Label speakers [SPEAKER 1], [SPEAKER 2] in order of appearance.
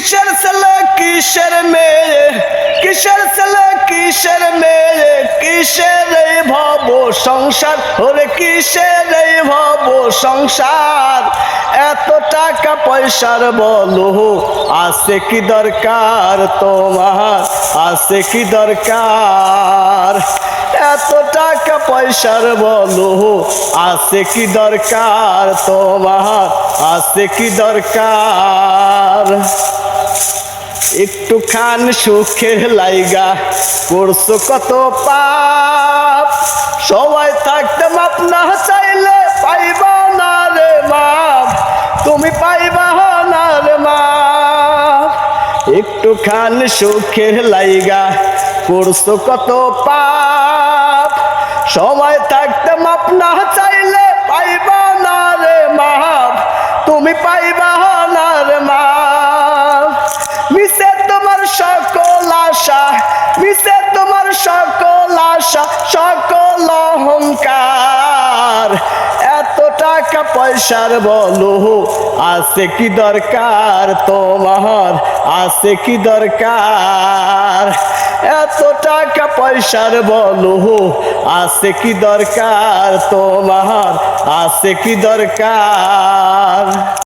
[SPEAKER 1] কিসের ছেলে কিসের মেয়ে, কিসের ছেলে কিসের মেয়ে, কিসের এই ভব সংসার, ওরে কিসের এই ভব সংসার। এত টাকা পয়সার বলো আছে কি দরকার তোমার, আছে কি দরকার। এত টাকা পয়সার বলো আছে কি দরকার তোমার, আছে কি দরকার। একটুখান সুখের লাইগা করছো কত পাপ, সবাই থাকতে মাপ না চাইলে পাইবা না রে মাপ, তুমি পাইবা না রে মাপ। একটুখান সুখের লাইগা করছো কত পাপ, সময় থাকতে মাপ না চাইলে পাইবা না রে মাপ, তুমি পাইবা না রে মাপ। মিশে তোমার সকল আশা, মিশে তোমার সকল আশা, সকল অহংকার। এত টাকা পয়সার বলো আছে কি দরকার তোমার, আছে কি দরকার। এত টাকা পয়সার বলো আছে কি দরকার তোমার, আছে কি দরকার।